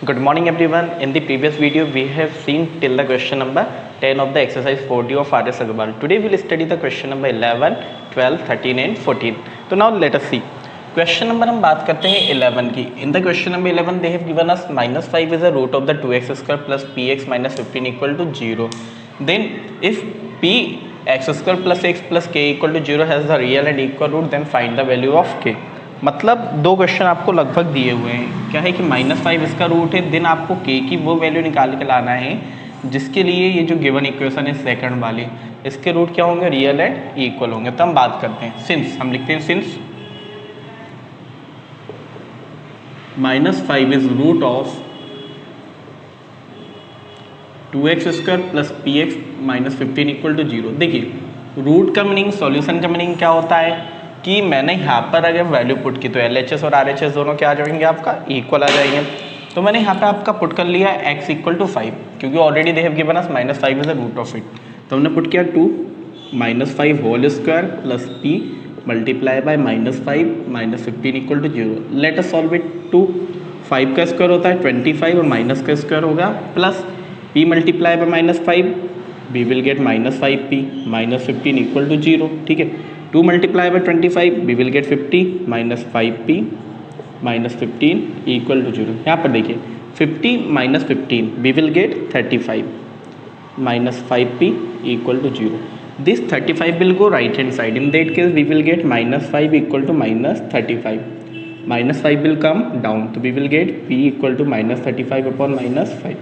Good morning everyone. In the previous video we have seen till the question number 10 of the exercise 40 of R.S. Agarwal. Today we will study the question number 11, 12, 13 and 14. So now let us see. Question number हम बात करते हैं 11 की. In the question number 11 they have given us -5 is the root of the 2x square plus px minus 15 equal to 0. Then if px square plus x plus k equal to 0 has the real and equal root, then find the value of k. मतलब दो question आपको लगभग दिए हुए हैं. क्या है कि -5 इसका रूट है, देन आपको k की वो वैल्यू निकाल के लाना है जिसके लिए ये जो गिवन इक्वेशन है सेकंड वाली, इसके रूट क्या होंगे, रियल एंड इक्वल होंगे. तो हम बात करते हैं सिंस, हम लिखते हैं since -5 is root of 2x square plus px minus 15 equal to 0. देखिए रूट का मीनिंग, सॉल्यूशन का मीनिंग क्या होता है कि मैंने यहाँ पर अगर वैल्यू पुट की तो LHS और RHS दोनों क्या आ जाएंगे, आपका इक्वल आ जाएंगे. तो मैंने यहाँ पे आपका पुट कर लिया x इक्वल टू 5, क्योंकि already they have given us -5 is the root of it. तो हमने पुट किया 2 -5 whole square plus p multiply by -5 minus 15 equal to 0. Let us solve it. 2 5 का स्क्वायर होता है 25 और माइनस का स्क्वायर होगा plus p multiply by -5 we will get -5p minus 15 equal to 0. ठीक है. 2 multiply by 25 we will get 50 minus 5p minus 15 equal to 0. यहाँ पर देखिए 50 minus 15 we will get 35 minus 5p equal to 0. This 35 will go right hand side. In that case we will get -5 equal to -35. -5 will come down, तो we will get p equal to -35 upon -5.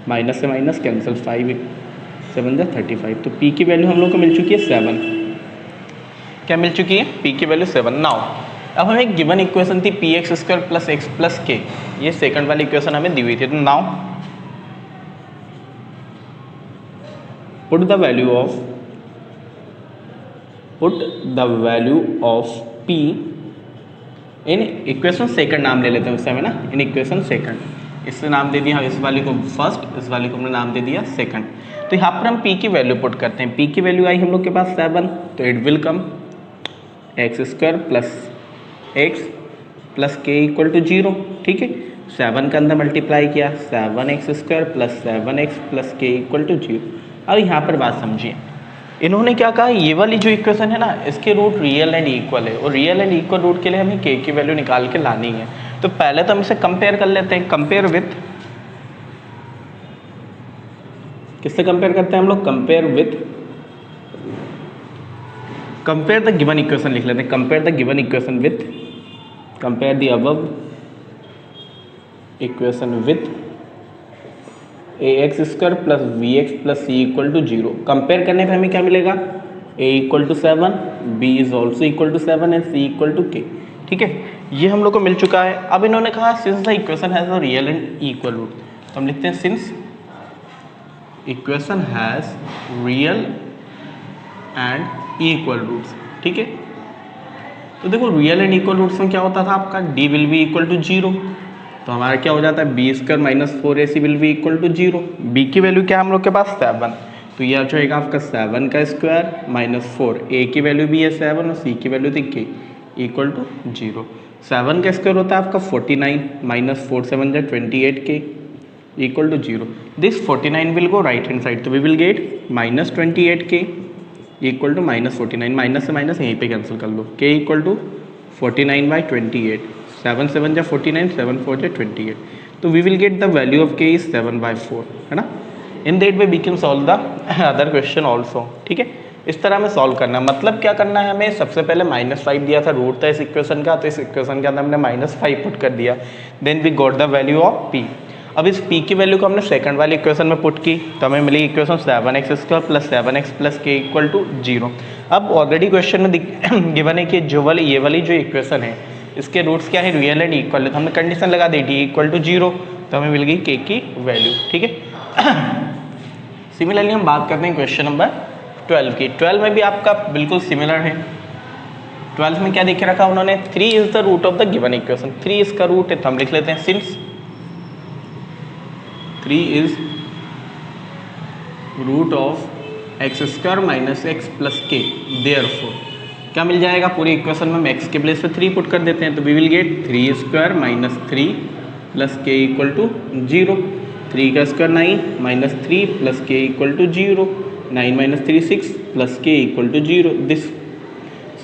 Minus से minus cancel, 5 7 35. तो p की value हम लोग को मिल चुकी है 7. क्या मिल चुकी है, p की वैल्यू 7. नाउ अब हमें गिवन इक्वेशन थी px square plus x plus k, ये सेकंड वाली इक्वेशन हमें दी हुई थी. तो now put the value of p in equation second, नाम ले लेते हैं उससे हमें ना, इन इक्वेशन सेकंड. इससे नाम दे दिया इस वाली को फर्स्ट, इस वाली को हमने नाम दे दिया सेकंड. तो यहाँ पर हम p की वैल्यू पुट करते हैं. p की वैल्यू आई हम लोग के पास 7, तो it will come x square plus x plus के इक्वल टू 0. ठीक है. 7 का अंदर मल्टीप्लाई किया 7x square plus 7x plus के इक्वल टू 0. अब यहाँ पर बात समझिए, इन्होंने क्या कहा, ये वाली जो इक्वेशन है ना, इसके रूट रियल एंड इक्वल है और रियल एंड इक्वल रूट के लिए हमें के की वैल्यू निकाल के लानी है. तो पहले तो हम इसे कंपेयर कर लेते हैं. कंपेयर विथ, किससे कंपेयर करते हैं हम लोग, कंपेयर द गिवन इक्वेशन लिख लेते हैं. Compare the given equation with, compare the above equation with ax square plus bx plus c equal to 0. Compare करने पे हमें क्या मिलेगा, a equal to 7, b is also equal to 7 and c equal to k. ठीक है. ये हम लोग को मिल चुका है. अब इन्होंने कहा since the equation has a real and equal root, तो हम लिखते हैं since equation has real and equal roots. ठीक है. तो देखो रियल एंड इक्वल रूट्स में क्या होता था आपका, d will be equal to 0. तो हमारा क्या हो जाता है, b square minus 4ac will be equal to 0. b की वैल्यू क्या है हम लोग के पास 7, तो ये आ जाएगा आपका 7 का स्क्वायर माइनस 4. a की वैल्यू भी है 7 और c की वैल्यू थी k इक्वल टू 0. 7 का स्क्वायर होता है आपका 49 minus 4 7 28k equal to 0. This 49 will go right hand side, तो we will get minus 28k equal to minus 49. Minus से माइनस यहीं पे कैंसिल कर लो, k इक्वल टू 49 बाई 28. 7 7 जा 49, 7 4 जा 28. तो we will get the value of k is 7/4, है ना. In that way we can solve the other question also. ठीक है. इस तरह हमें सॉल्व करना है. मतलब क्या करना है हमें, सबसे पहले -5 दिया था, रूट था इस इक्वेशन का, तो इस इक्वेशन के अंदर हमने -5 पुट कर दिया. Then we got the value of p. अब इस p की वैल्यू को हमने सेकंड वाली इक्वेशन में पुट की, तो हमें मिली equation 7x square plus 7x plus के इक्वल टू 0. अब ऑलरेडी क्वेश्चन में गिवन है कि ये वाली जो इक्वेशन है, इसके रूट्स क्या है, रियल एंड इक्वल है. तो हमने कंडीशन लगा दी d इक्वल टू 0, तो हमें मिल गई k की वैल्यू. ठीक है. सिमिलरली हम बात करते हैं क्वेश्चन नंबर 12 की. 12 में भी आपका बिल्कुल सिमिलर है. 12 में क्या देख रखा उन्होंने, 3 is the root of the given equation. 3 इसका रूट है, तो हम लिख लेते हैं since 3 is root of X square minus X plus K. Therefore क्या मिल जाएगा, पूरी इक्वेशन में हम एक्स के प्लेस पे 3 पुट कर देते हैं, तो we will get 3 square minus 3 plus के इक्वल टू 0, 3 का स्क्वायर 9 माइनस 3 प्लस के इक्वल टू 0, 9 माइनस 3 6 प्लस के equal to 0, this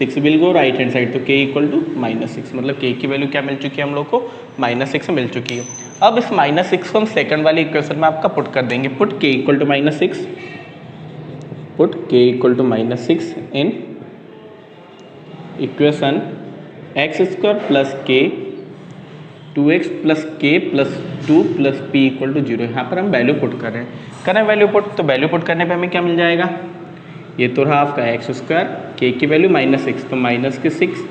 6 will go right hand side, तो k इक्वल टू -6, मतलब k की वैल्यू क्या मिल चुकी है हम लोग को, -6 मिल चुकी है। अब इस -6 को हम सेकंड वाली इक्वेशन में आपका पुट कर देंगे, put k equal to -6, put k equal to -6 in equation x square plus k 2x plus k plus 2 plus p equal to 0। यहाँ पर हम वैल्यू पुट कर रहे हैं, करें वैल्यू पुट, तो वैल्यू पुट करने पे हमें क्या मिल जाएगा, ये तो रहा आपका एक्स स्क्वायर, के की वैल्यू -6, तो माइनस के 6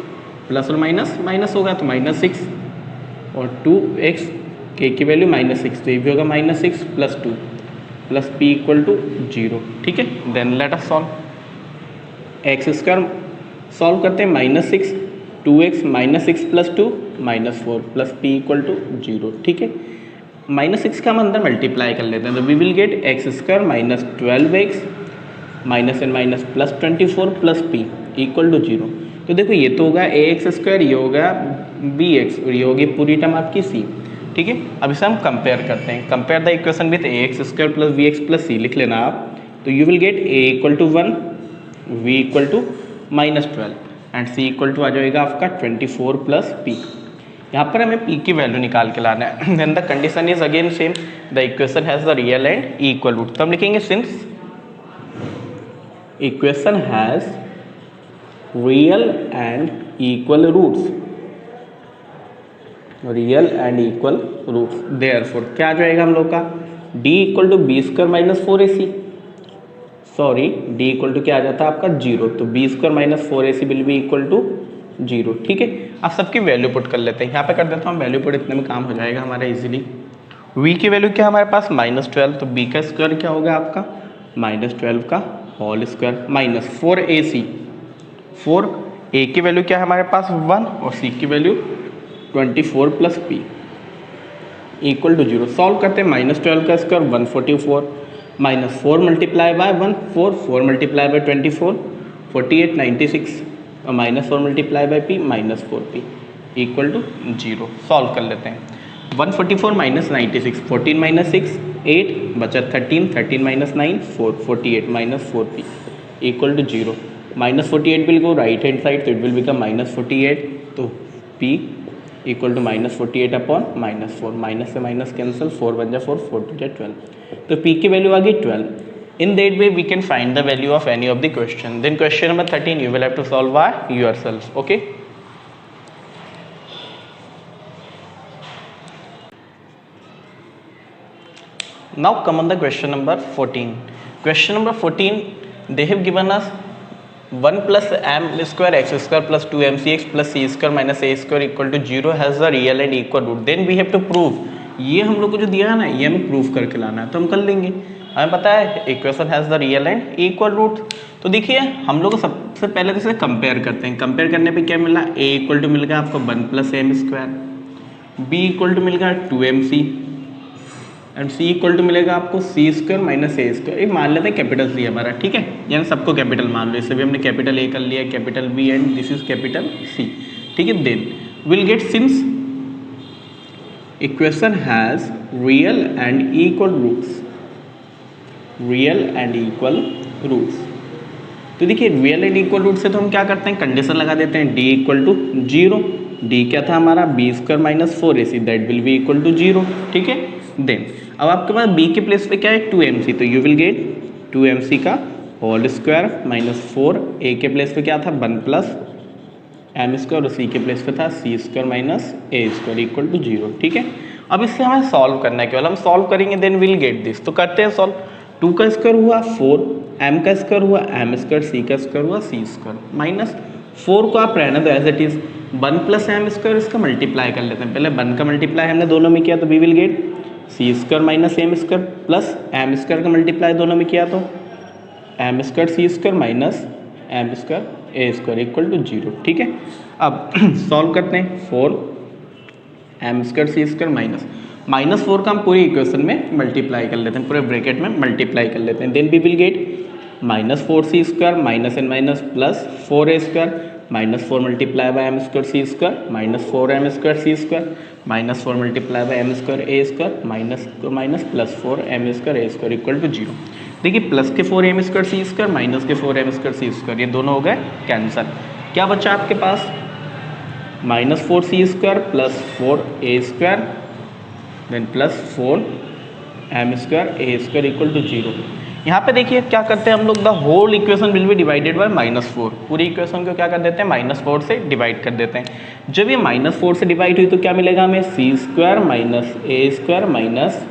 प्लस और माइनस माइनस होगा तो -6 और 2x के की वैल्यू -6, तो ये भी होगा -6 plus 2 plus p equal to 0। ठीक है, then let us solve. X square solve करते हैं, -6 2x -6 plus 2 -4 plus p equal to 0। ठीक है, -6 का हम अंदर मल्टीप्लाई कर लेते हैं, तो we will get X square minus 12x minus N minus plus 24 plus P equal to 0। तो देखो ये तो होगा ए एक्स स्क्वायर, ये होगा बी एक्स और ये होगी पूरी टर्म आपकी सी। ठीक है, अब इसे हम कंपेयर करते हैं, compare the equation with a x square plus b x plus c लिख लेना आप, तो you will get a equal to 1, b equal to -12 and c equal to आ जाएगा आपका 24 प्लस पी। यहाँ पर हमें p की वैल्यू निकाल के लाना है, then the condition is again same, the equation has the real and equal root, तो हम लिखेंगे since equation has real and equal roots, real and equal roots, therefore क्या आ जाएगा हम लोग का, d equal to B square minus 4ac, sorry d equal to क्या आ जाता है आपका 0, तो B square minus 4ac will be equal to 0। ठीक है, अब सबकी वैल्यू पुट कर लेते हैं, यहाँ पे कर देता हूँ वैल्यू पुट, इतने में काम हो जाएगा हमारा इजीली। v की वैल्यू क्या हमारे पास -12, तो b का स्क्वायर क्या होगा आपका -12 का whole square minus 4ac, 4a की वैल्यू क्या है हमारे पास 1 और c की value 24 plus p equal to 0। Solve करते हैं, -12 का square 144 minus 4 multiply by 1 4 multiply by 24 48 96 और -4 multiply by p -4p equal to 0। Solve कर लेते हैं, 144 माइनस 96 14 माइनस 6 8 बचा 13 13 minus 9 4 48 minus 4p equal to 0। -48 will go right hand side, तो it will become -48, तो p equal to -48 upon -4, minus से minus cancel, 4 बन जा 4 4 टू 12, तो p की वैल्यू आ गई 12। In that way we can find the value of any of the question. Then question number 13 you will have to solve by yourself. Okay, now come on the question number 14. Question number 14, they have given us 1 plus m square x square plus 2mcx plus c square minus a square equal to 0 has the real and equal root. Then we have to prove, ये हम लोग को जो दिया है ना, ये हमें प्रूव करके लाना है, तो हम कर लेंगे। हमें पता है equation has the real and equal root, तो देखिए हम लोग सबसे पहले तो इसे कंपेयर करते हैं। कंपेयर करने पे क्या मिला, a इक्वल टू मिल गया आपको 1 plus M square, b equal to मिल गया 2mc and c equal to मिलेगा आपको c स्क्वायर माइनस ए स्क्वायर। एक मान लेते हैं कैपिटल सी हमारा, ठीक है, यानी सबको कैपिटल मान लो, इससे भी हमने कैपिटल ए कर लिया, capital B and this is capital C. ठीक है, then will get since equation has real and equal roots, real and equal roots, तो देखिए रियल एंड इक्वल रूट से तो हम क्या करते हैं, कंडीशन लगा देते हैं, d इक्वल टू 0, d क्या था हमारा B square minus 4ac, that will be equal to 0। ठीक है, देन अब आपके पास b के प्लेस पे क्या है 2mc, तो यू विल गेट 2mc का होल स्क्वायर माइनस 4, a के प्लेस पे क्या था 1 प्लस एम स्क्वायर और c के प्लेस पे था c square minus A square equal to 0। ठीक है, अब इससे हमें सॉल्व करना है, केवल हम सॉल्व करेंगे देन विल गेट दिस, तो करते हैं सॉल्व। 2 का स्क्वायर हुआ 4, m का स्क्वायर हुआ m स्क्वायर, c का स्क्वायर हुआ c स्क्वायर माइनस 4 को आप रहने दो as it is, 1 plus M square इसका मल्टीप्लाई कर लेते हैं, पहले 1 का मल्टीप्लाई हमने दोनों में किया तो we will get C square minus M square plus M square का मल्टीप्लाई दोनों में किया तो M square C square minus M square A square equal to 0। ठीक है, अब सॉल्व करते हैं, 4 एम स्क्वायर सी स्क्वायर माइनस 4 का हम पूरी इक्वेशन में मल्टीप्लाई कर लेते हैं, पूरे ब्रैकेट में मल्टीप्लाई कर लेते हैं, then we will get -4c square minus N minus plus 4a square -4 multiply by M square C square -4 M square C square -4 multiply by M square A square minus +4 M square A square equal to 0। देखिए plus के 4 M square सी square minus के 4 M square सी square ये दोनों हो गए cancel. क्या बचा आपके पास? -4 c square plus 4 a square then +4 M square A square equal to 0। यहाँ पे देखिए क्या करते हैं हम लोग, the whole equation will be divided by -4। पूरी इक्वेशन को क्या कर देते हैं? -4 से डिवाइड कर देते हैं। जब ये -4 से डिवाइड हुई तो क्या मिलेगा हमें? C square minus A square minus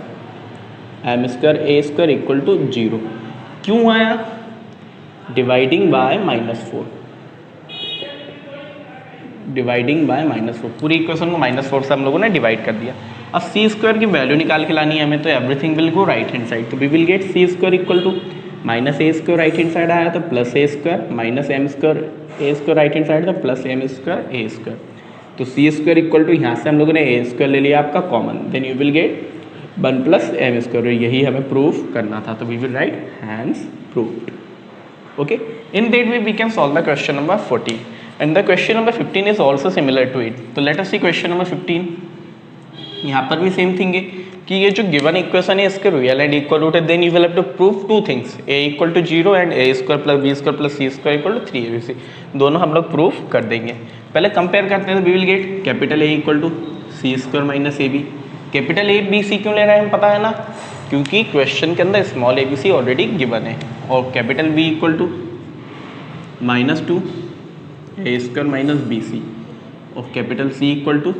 M square A square equal to 0। क्यों आया? Dividing by -4, dividing by -4। पूरी इक्वेशन को -4 से हम लोगों ने डिवाइड कर दिया। अब सी स्क्वायर की वैल्यू निकाल के लानी है हमें, तो everything will go right hand side. तो we will get C square equal to minus A square right hand side आया तो plus a square minus M square A square right hand side तो प्लस एम स्क्वायर ए square. तो c square equal to यहाँ से हम लोगों ने ए square ले लिया आपका common, then you will get 1 plus M square. यही हमें प्रूव करना था, तो we will write hence proved. Okay, in that way we can solve the question number 14 and the question number 15 is also similar to it. तो let us see question number 15। यहाँ पर भी same thing है कि ये जो given equation है इसके रियल एंड इक्वल रूट है, then you will have to prove 2 things, a equal to 0 and a square plus b square plus c square equal to 3abc। दोनों हम लोग प्रूफ कर देंगे। पहले कंपेयर करते हैं तो we will get capital A equal to C square minus ab। Capital A B C क्यों ले रहे हैं हम पता है ना, क्योंकि क्वेश्चन के अंदर स्मॉल abc ऑलरेडी गिवन है। और capital B equal to -2 a square minus bc और capital C equal to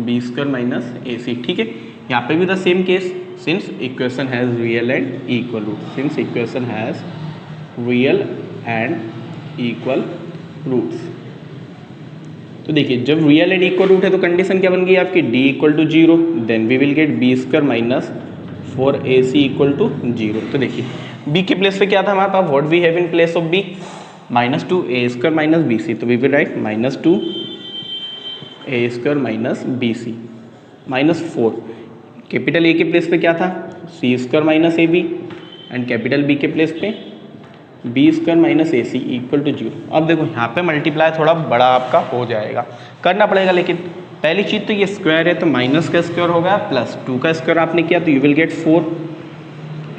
b square minus ac। ठीक है, यहाँ पे भी the same case, since equation has real and equal root, since equation has real and equal roots. तो देखिए जब real and equal root है तो कंडीशन क्या बन गई आपकी? d equal to 0, then we will get b square minus 4ac equal to 0। तो देखिए b के प्लेस पे क्या था हमारे पास? What we have in place of b? -2 a square minus bc। तो we will write -2 a square minus bc -4। Capital A के प्लेस पे क्या था? c square minus ab and capital B के प्लेस पे b square minus ac equal to 0। अब देखो यहाँ पे मल्टीप्लाई थोड़ा बड़ा आपका हो जाएगा, करना पड़ेगा। लेकिन पहली चीज़ तो ये स्क्वायर है तो माइनस का स्क्वायर होगा प्लस 2 का स्क्वायर आपने किया तो you will get 4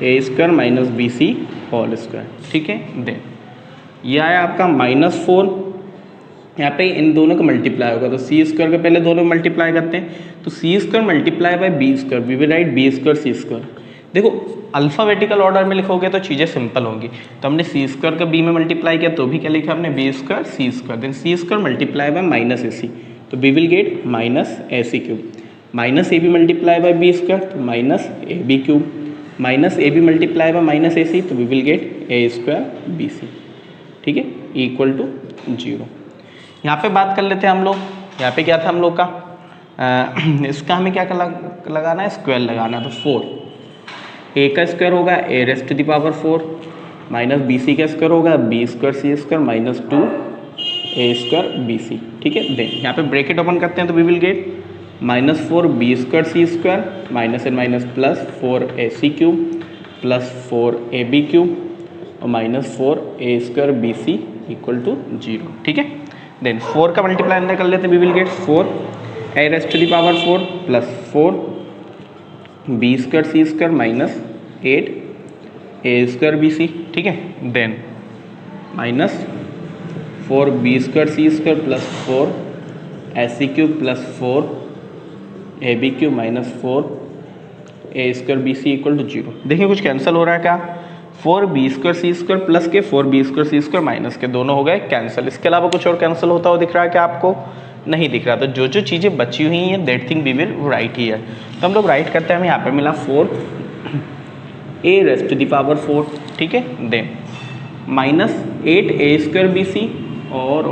a square minus bc whole square. ठीक है, देन ये आया आपका -4। यहाँ पे इन दोनों का मल्टीप्लाई होगा तो सी स्क्वायर के पहले दोनों मल्टीप्लाई करते हैं तो c square multiply by b square, we will write b square C square. देखो अल्फ़ाबेटिकल ऑर्डर में लिखोगे तो चीज़ें सिंपल होंगी, तो हमने सी स्क्वायर का बी में मल्टीप्लाई किया तो भी क्या लिखा हमने? B square C square, then c square multiply by minus a c तो we will get minus a c cube, minus a b multiply by b square तो minus a b cube, minus a b multiply by minus a c तो we will get a square B C. ठीक है, equal to 0। यहाँ पे बात कर लेते हैं हम लोग, यहाँ पे क्या था हम लोग का? इसका हमें क्या लगाना है? स्क्वायर लगाना है। तो 4 a का स्क्वायर होगा a raised to the power 4 minus B C का स्क्वायर होगा b square C square minus 2 a square B C. ठीक है, देन यहाँ पे ब्रैकेट ओपन करते हैं तो we will get -4 b square C square minus and minus plus 4 a C cube plus 4 a b cube और -4 a square B C equal to 0। ठीक है, देन 4 का मल्टीप्लाई अंदर कर लेते हैं, we will get 4 a raised to the power 4 plus 4 b square C square minus 8 a square B C. ठीक है, then minus 4 b square C square plus 4 a C cube plus 4 a B cube minus 4 a square B C equal to 0। देखिए कुछ cancel हो रहा है क्या? 4 B square सी square plus के 4 B square सी square minus के दोनों हो गए कैंसिल। इसके अलावा कुछ और कैंसिल होता हुआ दिख रहा है क्या आपको? नहीं दिख रहा। तो जो जो चीज़ें बची हुई हैं that thing we will write here. तो हम लोग राइट करते हैं, हमें यहाँ पे मिला 4 a raised to the power 4। ठीक है, then minus 8 a square B c और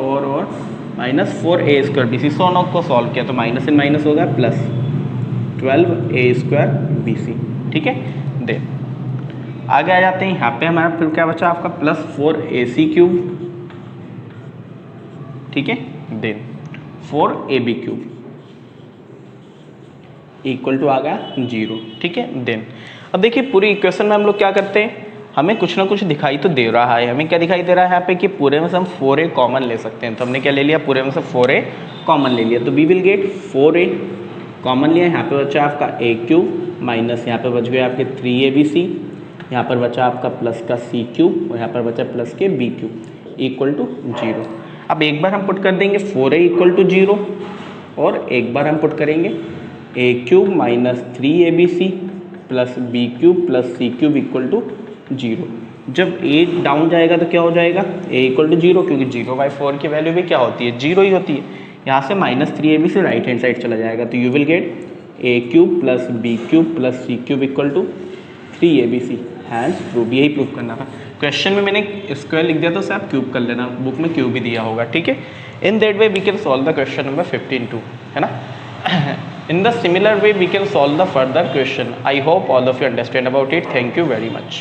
minus 4 a square B c. सोनों को सॉल्व किया तो माइनस एंड माइनस होगा plus 12 a square B C. ठीक है, देन आगे आ जाते हैं, यहाँ पे हमारा फिर क्या बचा आपका? Plus 4 a c cube. ठीक है, then 4 a b cube equal to आ गया 0। ठीक है, देन अब देखिए पूरी इक्वेशन में हम लोग क्या करते हैं? हमें कुछ ना कुछ दिखाई तो दे रहा है। हमें क्या दिखाई दे रहा है यहाँ पे कि पूरे में से हम 4a कॉमन ले सकते हैं। तो हमने क्या ले लिया, पूरे में से 4a कॉमन ले लिया। तो we will gate 4a common लिया, यहाँ पे बचा आपका a क्यूब माइनस यहाँ पे बच गए आपके 3abc, यहाँ पर बचा आपका प्लस का c क्यूब और यहाँ पर बचा प्लस के b क्यूब इक्वल टू 0। अब एक बार हम पुट कर देंगे 4a इक्वल टू 0 और एक बार हम पुट करेंगे a क्यूब माइनस 3abc प्लस b cube plus c cube equal to 0। जब a डाउन जाएगा तो क्या हो जाएगा, a इक्वल टू 0, क्योंकि 0/4 की वैल्यू भी क्या होती है, 0 ही होती है। यहाँ से minus 3abc right hand side चला जाएगा, तो you will get a cube plus b cube plus c cube equal to 3abc। Hence prove, यही प्रूव करना था। क्वेश्चन में मैंने स्क्वायर लिख दिया तो उसे आप क्यूब कर लेना, बुक में क्यूब भी दिया होगा, ठीक है। In that way we can solve the question number 15(2), है ना। In the similar way we can solve the further question. I hope all of you understand about it. Thank you very much.